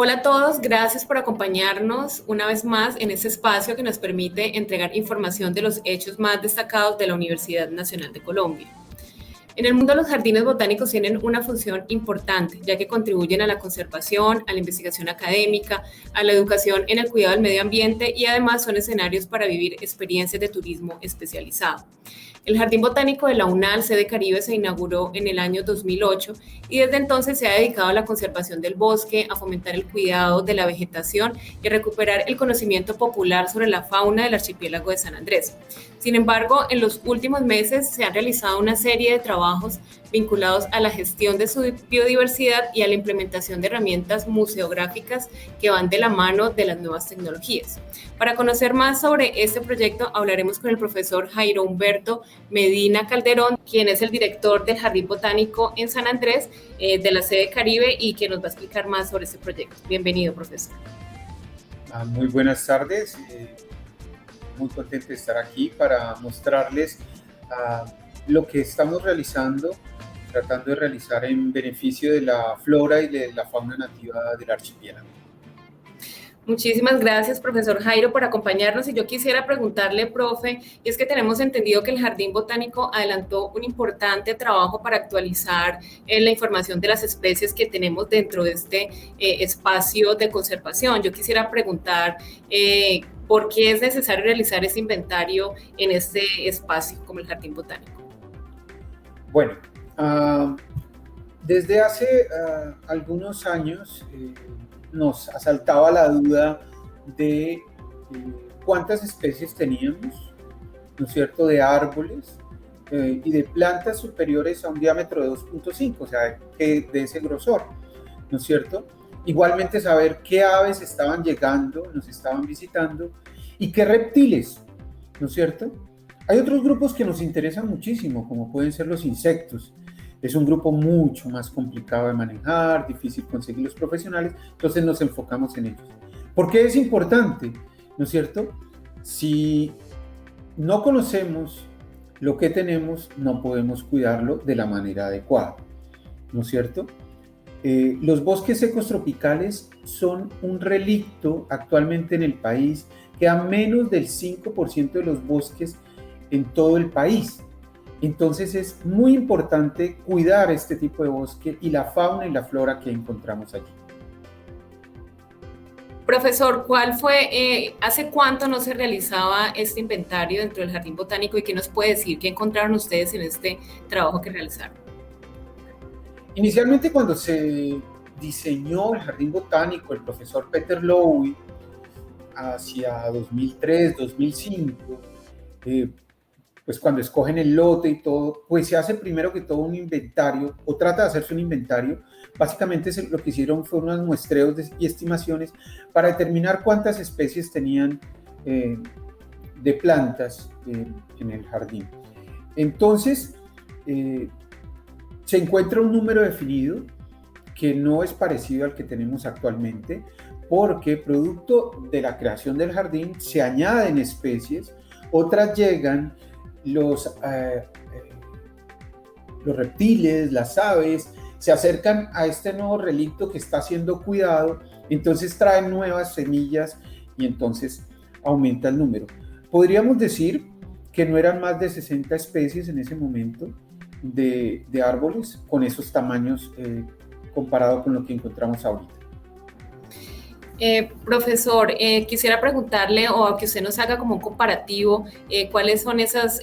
Hola a todos, gracias por acompañarnos una vez más en este espacio que nos permite entregar información de los hechos más destacados de la Universidad Nacional de Colombia. En el mundo los jardines botánicos tienen una función importante, ya que contribuyen a la conservación, a la investigación académica, a la educación en el cuidado del medio ambiente y además son escenarios para vivir experiencias de turismo especializado. El Jardín Botánico de la UNAL, sede Caribe, se inauguró en el año 2008 y desde entonces se ha dedicado a la conservación del bosque, a fomentar el cuidado de la vegetación y a recuperar el conocimiento popular sobre la fauna del archipiélago de San Andrés. Sin embargo, en los últimos meses se han realizado una serie de trabajos vinculados a la gestión de su biodiversidad y a la implementación de herramientas museográficas que van de la mano de las nuevas tecnologías. Para conocer más sobre este proyecto, hablaremos con el profesor Jairo Humberto Medina Calderón, quien es el director del Jardín Botánico en San Andrés, de la sede Caribe, y que nos va a explicar más sobre este proyecto. Bienvenido, profesor. Muy buenas tardes. Muy contento de estar aquí para mostrarles lo que estamos realizando, tratando de realizar en beneficio de la flora y de la fauna nativa del archipiélago. Muchísimas gracias, profesor Jairo, por acompañarnos. Y yo quisiera preguntarle, profe, y es que tenemos entendido que el Jardín Botánico adelantó un importante trabajo para actualizar la información de las especies que tenemos dentro de este espacio de conservación. Yo quisiera preguntar por qué es necesario realizar ese inventario en este espacio como el Jardín Botánico. Bueno, desde hace algunos años nos asaltaba la duda de cuántas especies teníamos, ¿no es cierto?, de árboles y de plantas superiores a un diámetro de 2.5, o sea, de ese grosor, ¿no es cierto? Igualmente saber qué aves estaban llegando, nos estaban visitando y qué reptiles, ¿no es cierto? Hay otros grupos que nos interesan muchísimo, como pueden ser los insectos. Es un grupo mucho más complicado de manejar, difícil conseguir los profesionales, entonces nos enfocamos en ellos. ¿Por qué es importante? ¿No es cierto? Si no conocemos lo que tenemos, no podemos cuidarlo de la manera adecuada, ¿no es cierto? Los bosques secos tropicales son un relicto actualmente en el país, queda menos del 5% de los bosques en todo el país. Entonces es muy importante cuidar este tipo de bosque y la fauna y la flora que encontramos allí. Profesor, hace cuánto no se realizaba este inventario dentro del Jardín Botánico y qué nos puede decir, qué encontraron ustedes en este trabajo que realizaron? Inicialmente, cuando se diseñó el Jardín Botánico, el profesor Peter Lowy, hacia 2003, 2005, pues cuando escogen el lote y todo, pues se hace primero que todo un inventario, o trata de hacerse un inventario. Básicamente lo que hicieron fue unos muestreos y estimaciones para determinar cuántas especies tenían de plantas en el jardín. Entonces, se encuentra un número definido que no es parecido al que tenemos actualmente, porque producto de la creación del jardín se añaden especies, otras llegan, los reptiles, las aves, se acercan a este nuevo relicto que está siendo cuidado, entonces traen nuevas semillas y entonces aumenta el número. Podríamos decir que no eran más de 60 especies en ese momento de árboles con esos tamaños comparado con lo que encontramos ahorita. Profesor, quisiera preguntarle o que usted nos haga como un comparativo, cuáles son esos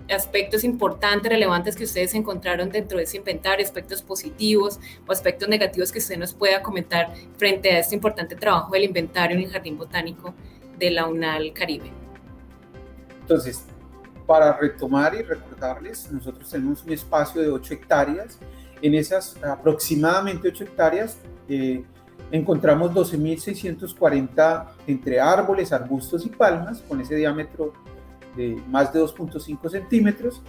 aspectos importantes, relevantes que ustedes encontraron dentro de ese inventario, aspectos positivos o aspectos negativos que usted nos pueda comentar frente a este importante trabajo del inventario en el Jardín Botánico de la UNAL Caribe. Entonces, para retomar y recordarles, nosotros tenemos un espacio de 8 hectáreas. En esas aproximadamente 8 hectáreas encontramos 12.640 entre árboles, arbustos y palmas, con ese diámetro de más de 2.5 centímetros,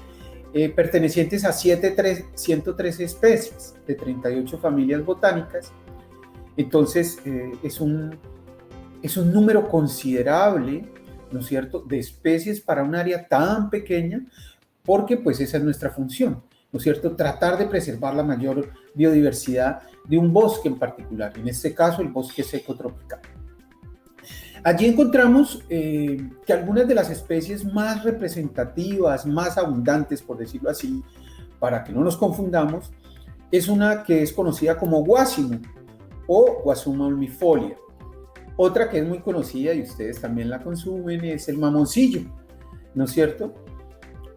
pertenecientes a 113 especies de 38 familias botánicas. Entonces, es un número considerable, ¿no es cierto?, de especies para un área tan pequeña, porque pues esa es nuestra función, ¿no es cierto?, tratar de preservar la mayor biodiversidad de un bosque en particular, en este caso el bosque seco tropical. Allí encontramos que algunas de las especies más representativas, más abundantes, por decirlo así, para que no nos confundamos, es una que es conocida como guásimo o Guasuma ulmifolia. Otra que es muy conocida y ustedes también la consumen es el mamoncillo, ¿no es cierto?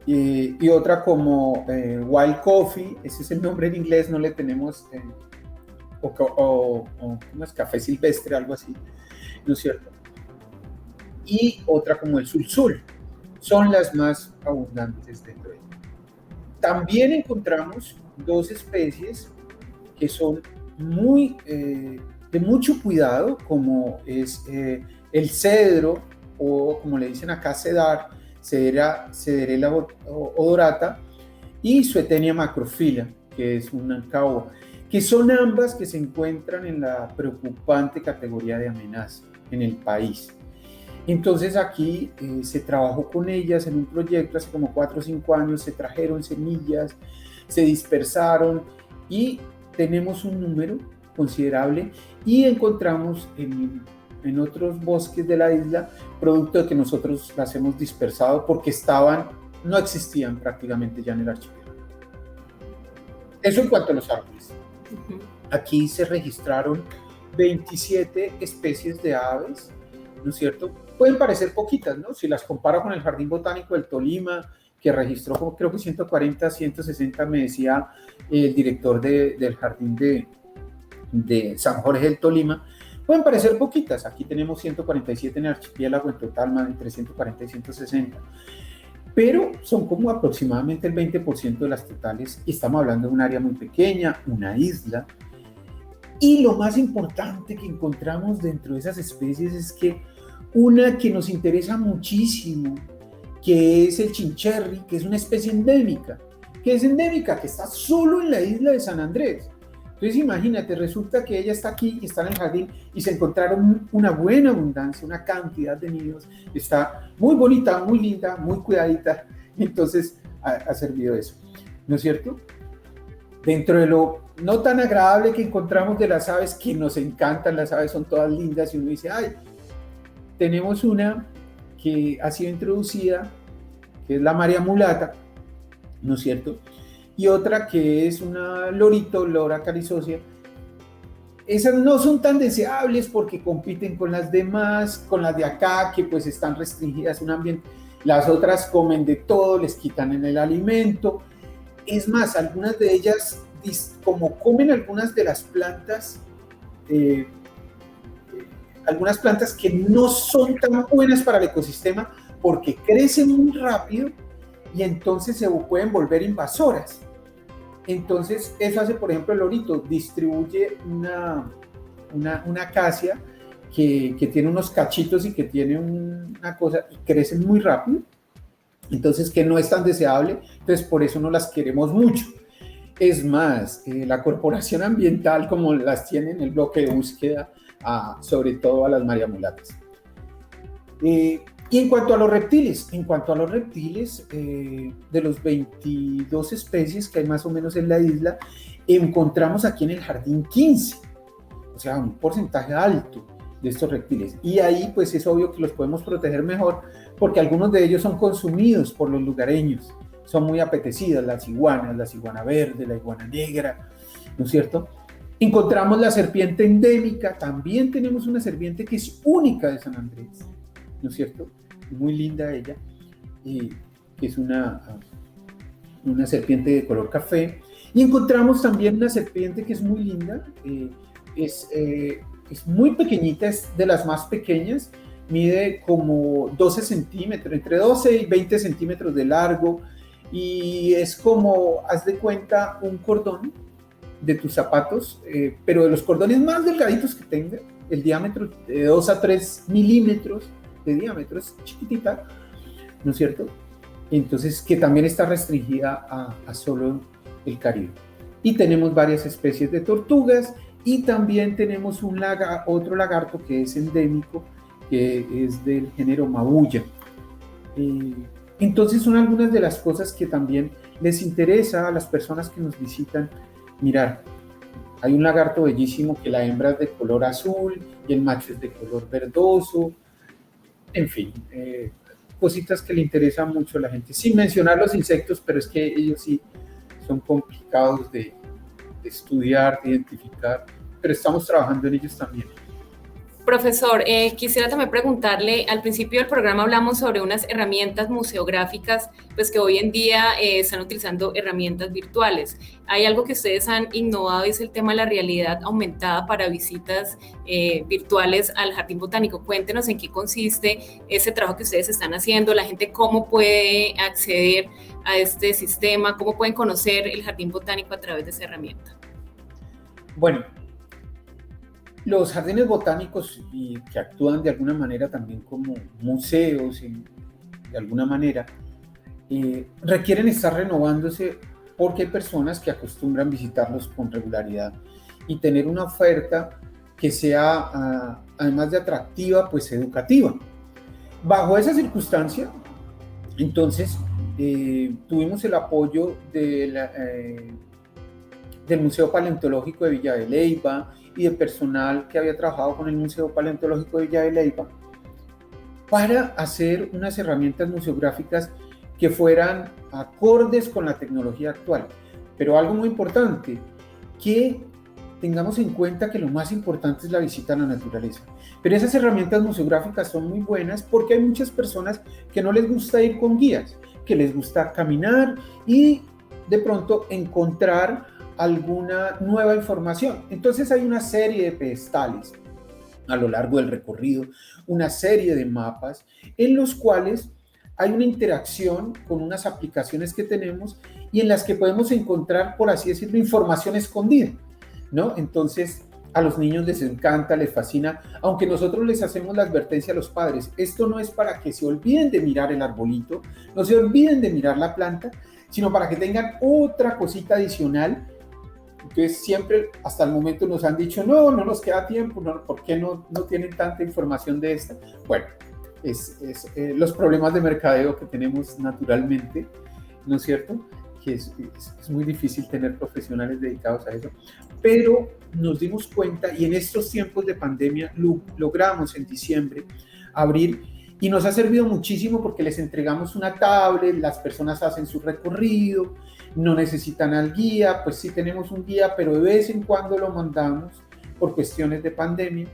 Y otra como wild coffee, ese es el nombre en inglés, no le tenemos, ¿cómo es? Café silvestre, algo así, ¿no es cierto? Y otra como el sulsul, son las más abundantes dentro de ella. También encontramos dos especies que son muy de mucho cuidado, como es el cedro, o como le dicen acá, Cederella odorata, y Suetenia macrophylla, que es una caoba, que son ambas que se encuentran en la preocupante categoría de amenaza en el país. Entonces aquí se trabajó con ellas en un proyecto hace como 4 o 5 años, se trajeron semillas, se dispersaron y tenemos un número considerable y encontramos en otros bosques de la isla, producto de que nosotros las hemos dispersado porque no existían prácticamente ya en el archipiélago. Eso en cuanto a los árboles. Aquí se registraron 27 especies de aves, ¿no es cierto? Pueden parecer poquitas, ¿no? Si las comparo con el Jardín Botánico del Tolima, que registró como creo que 140, 160, me decía el director del Jardín de San Jorge del Tolima, pueden parecer poquitas. Aquí tenemos 147 en el archipiélago, en total más entre 140 y 160. Pero son como aproximadamente el 20% de las totales y estamos hablando de un área muy pequeña, una isla. Y lo más importante que encontramos dentro de esas especies es que una que nos interesa muchísimo, que es el chincherry, que es una especie endémica. ¿Qué es endémica? Que está solo en la isla de San Andrés. Entonces imagínate, resulta que ella está aquí y está en el jardín y se encontraron una buena abundancia, una cantidad de nidos. Está muy bonita, muy linda, muy cuidadita. Entonces ha servido eso, ¿no es cierto? Dentro de lo no tan agradable que encontramos de las aves, que nos encantan, las aves son todas lindas y uno dice, ay, tenemos una que ha sido introducida, que es la María Mulata, ¿no es cierto? Y otra que es una lorito, Lora carizocea. Esas no son tan deseables porque compiten con las demás, con las de acá, que pues están restringidas a un ambiente. Las otras comen de todo, les quitan en el alimento. Es más, algunas de ellas, como comen algunas de las plantas, algunas plantas que no son tan buenas para el ecosistema porque crecen muy rápido y entonces se pueden volver invasoras. Entonces, eso hace, por ejemplo, el lorito, distribuye una acacia que tiene unos cachitos y que tiene una cosa, y crecen muy rápido, entonces que no es tan deseable, entonces por eso no las queremos mucho. Es más, la corporación ambiental, como las tiene en el bloque de búsqueda, sobre todo a las mariamulatas. Y en cuanto a los reptiles, de los 22 especies que hay más o menos en la isla, encontramos aquí en el jardín 15, o sea, un porcentaje alto de estos reptiles. Y ahí pues es obvio que los podemos proteger mejor porque algunos de ellos son consumidos por los lugareños, son muy apetecidas, la iguana verde, la iguana negra, ¿no es cierto? Encontramos la serpiente endémica, también tenemos una serpiente que es única de San Andrés, ¿no es cierto? Muy linda ella, que es una serpiente de color café. Y encontramos también una serpiente que es muy linda, es muy pequeñita, es de las más pequeñas, mide como 12 centímetros, entre 12 y 20 centímetros de largo, y es como, haz de cuenta, un cordón de tus zapatos, pero de los cordones más delgaditos que tenga, el diámetro de 2 a 3 milímetros de diámetro, es chiquitita, ¿no es cierto? Entonces, que también está restringida a solo el Caribe. Y tenemos varias especies de tortugas y también tenemos otro lagarto que es endémico, que es del género Mabuya. Entonces son algunas de las cosas que también les interesa a las personas que nos visitan mirar. Hay un lagarto bellísimo que la hembra es de color azul y el macho es de color verdoso. En fin, cositas que le interesan mucho a la gente. Sin mencionar los insectos, pero es que ellos sí son complicados de estudiar, de identificar, pero estamos trabajando en ellos también. Profesor, quisiera también preguntarle, al principio del programa hablamos sobre unas herramientas museográficas, pues que hoy en día están utilizando herramientas virtuales. Hay algo que ustedes han innovado y es el tema de la realidad aumentada para visitas virtuales al Jardín Botánico. Cuéntenos en qué consiste ese trabajo que ustedes están haciendo, la gente cómo puede acceder a este sistema, cómo pueden conocer el Jardín Botánico a través de esa herramienta. Bueno, los jardines botánicos y que actúan de alguna manera también como museos, de alguna manera, requieren estar renovándose porque hay personas que acostumbran visitarlos con regularidad y tener una oferta que sea, además de atractiva, pues educativa. Bajo esa circunstancia, entonces, tuvimos el apoyo del Museo Paleontológico de Villa de Leyva y de personal que había trabajado con el Museo Paleontológico de Villa de Leyva para hacer unas herramientas museográficas que fueran acordes con la tecnología actual. Pero algo muy importante, que tengamos en cuenta que lo más importante es la visita a la naturaleza. Pero esas herramientas museográficas son muy buenas porque hay muchas personas que no les gusta ir con guías, que les gusta caminar y de pronto encontrar alguna nueva información. Entonces hay una serie de pedestales a lo largo del recorrido, una serie de mapas en los cuales hay una interacción con unas aplicaciones que tenemos y en las que podemos encontrar, por así decirlo, información escondida, ¿no? Entonces a los niños les encanta, les fascina, aunque nosotros les hacemos la advertencia a los padres, esto no es para que se olviden de mirar el arbolito, no se olviden de mirar la planta, sino para que tengan otra cosita adicional. Entonces siempre hasta el momento nos han dicho, no nos queda tiempo, no, ¿por qué no tienen tanta información de esta? Bueno, los problemas de mercadeo que tenemos naturalmente, ¿no es cierto? Que es muy difícil tener profesionales dedicados a eso, pero nos dimos cuenta y en estos tiempos de pandemia logramos en diciembre abrir y nos ha servido muchísimo porque les entregamos una tablet, las personas hacen su recorrido, no necesitan al guía, pues sí tenemos un guía, pero de vez en cuando lo mandamos por cuestiones de pandemia.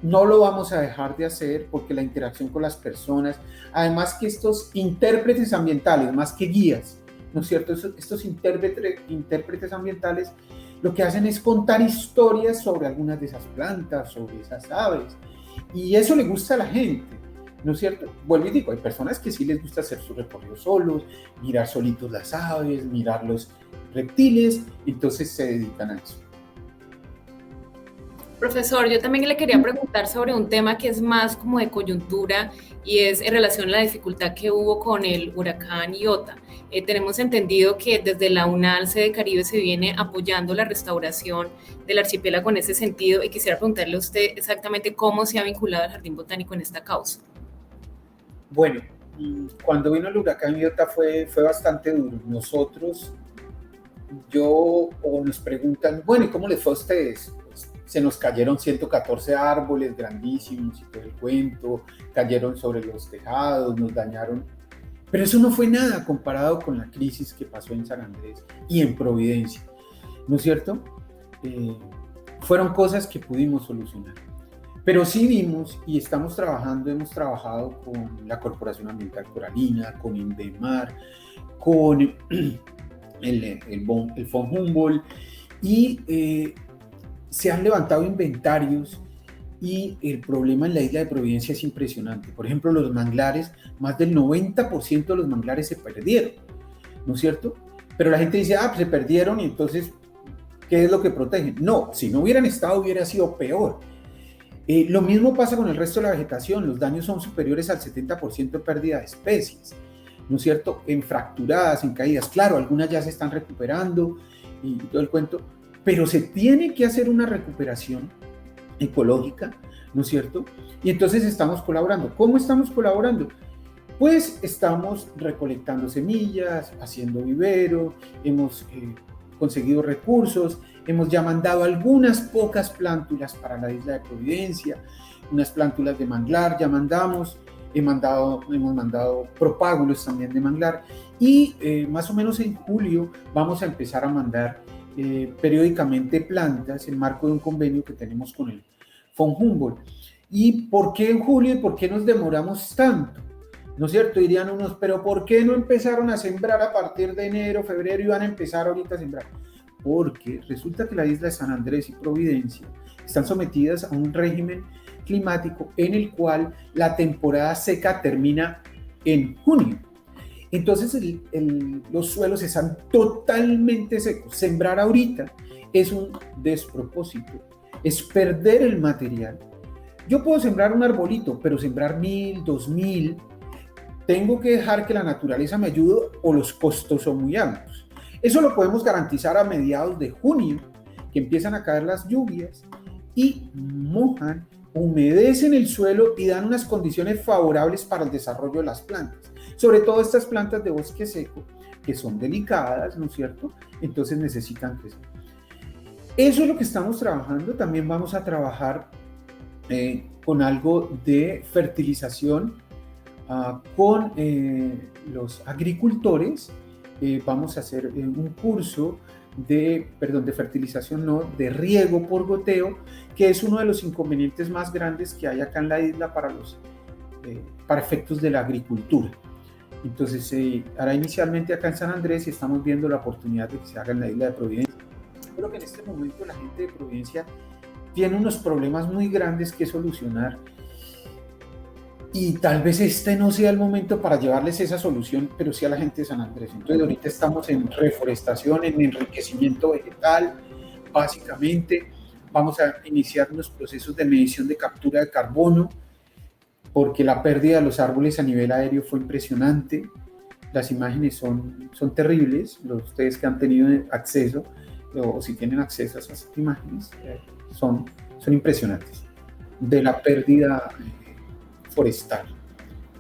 No lo vamos a dejar de hacer porque la interacción con las personas, además que estos intérpretes ambientales, más que guías, ¿no es cierto? Estos intérpretes ambientales lo que hacen es contar historias sobre algunas de esas plantas, sobre esas aves, y eso le gusta a la gente, ¿no es cierto? Vuelvo y digo, hay personas que sí les gusta hacer su recorrido solos, mirar solitos las aves, mirar los reptiles, entonces se dedican a eso. Profesor, yo también le quería preguntar sobre un tema que es más como de coyuntura y es en relación a la dificultad que hubo con el huracán Iota. Tenemos entendido que desde la UNAL Sede Caribe se viene apoyando la restauración del archipiélago en ese sentido y quisiera preguntarle a usted exactamente cómo se ha vinculado al Jardín Botánico en esta causa. Bueno, cuando vino el huracán Iota fue bastante duro. Nos preguntan, bueno, ¿y cómo les fue a ustedes? Se nos cayeron 114 árboles grandísimos y todo el cuento, cayeron sobre los tejados, nos dañaron. Pero eso no fue nada comparado con la crisis que pasó en San Andrés y en Providencia, ¿no es cierto? Fueron cosas que pudimos solucionar. Pero sí vimos y hemos trabajado con la Corporación Ambiental Coralina, con Indemar, con el Von Humboldt y se han levantado inventarios y el problema en la isla de Providencia es impresionante. Por ejemplo, los manglares, más del 90% de los manglares se perdieron, ¿no es cierto? Pero la gente dice, pues se perdieron y entonces, ¿qué es lo que protegen? No, si no hubieran estado hubiera sido peor. Lo mismo pasa con el resto de la vegetación, los daños son superiores al 70% de pérdida de especies, ¿no es cierto? En fracturadas, en caídas, claro, algunas ya se están recuperando y todo el cuento, pero se tiene que hacer una recuperación ecológica, ¿no es cierto? Y entonces estamos colaborando. ¿Cómo estamos colaborando? Pues estamos recolectando semillas, haciendo vivero, hemos conseguido recursos, hemos ya mandado algunas pocas plántulas para la isla de Providencia, unas plántulas de manglar ya mandamos, hemos mandado propágulos también de manglar y más o menos en julio vamos a empezar a mandar periódicamente plantas en marco de un convenio que tenemos con el von Humboldt. ¿Y por qué en julio y por qué nos demoramos tanto? ¿No es cierto? Dirían unos, pero ¿por qué no empezaron a sembrar a partir de enero, febrero y van a empezar ahorita a sembrar? Porque resulta que la isla de San Andrés y Providencia están sometidas a un régimen climático en el cual la temporada seca termina en junio. Entonces los suelos están totalmente secos. Sembrar ahorita es un despropósito, es perder el material. Yo puedo sembrar un arbolito, pero sembrar 1000, 2000, tengo que dejar que la naturaleza me ayude o los costos son muy altos. Eso lo podemos garantizar a mediados de junio, que empiezan a caer las lluvias y mojan, humedecen el suelo y dan unas condiciones favorables para el desarrollo de las plantas. Sobre todo estas plantas de bosque seco, que son delicadas, ¿no es cierto? Entonces necesitan crecer. Eso es lo que estamos trabajando. También vamos a trabajar con algo de fertilización con los agricultores. Vamos a hacer un curso de fertilización, no, de riego por goteo, que es uno de los inconvenientes más grandes que hay acá en la isla para efectos de la agricultura. Entonces se hará inicialmente acá en San Andrés y estamos viendo la oportunidad de que se haga en la isla de Providencia. Creo que en este momento la gente de Providencia tiene unos problemas muy grandes que solucionar y tal vez este no sea el momento para llevarles esa solución, pero sí a la gente de San Andrés. Entonces ahorita estamos en reforestación, en enriquecimiento vegetal, básicamente. Vamos a iniciar unos procesos de medición de captura de carbono, porque la pérdida de los árboles a nivel aéreo fue impresionante. Las imágenes son terribles. Ustedes que han tenido acceso, o si tienen acceso a esas imágenes, son impresionantes, de la pérdida forestal.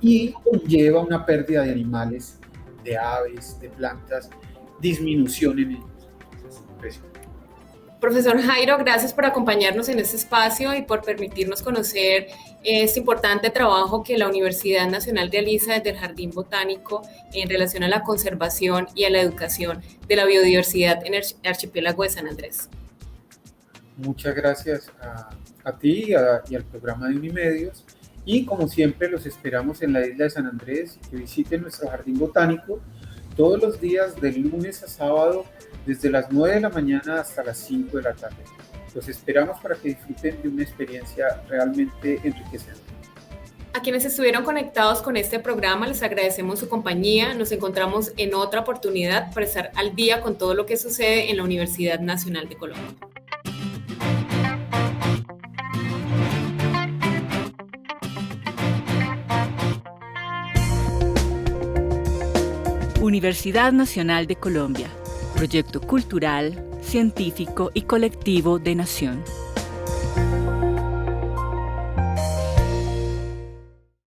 Y conlleva una pérdida de animales, de aves, de plantas, disminución en ellos. Es impresionante. Profesor Jairo, gracias por acompañarnos en este espacio y por permitirnos conocer este importante trabajo que la Universidad Nacional realiza desde el Jardín Botánico en relación a la conservación y a la educación de la biodiversidad en el archipiélago de San Andrés. Muchas gracias a ti y al programa de Unimedios. Y como siempre los esperamos en la isla de San Andrés y que visiten nuestro Jardín Botánico todos los días de lunes a sábado desde las 9 de la mañana hasta las 5 de la tarde. Los esperamos para que disfruten de una experiencia realmente enriquecedora. A quienes estuvieron conectados con este programa les agradecemos su compañía. Nos encontramos en otra oportunidad para estar al día con todo lo que sucede en la Universidad Nacional de Colombia. Universidad Nacional de Colombia, proyecto cultural, científico y colectivo de Nación.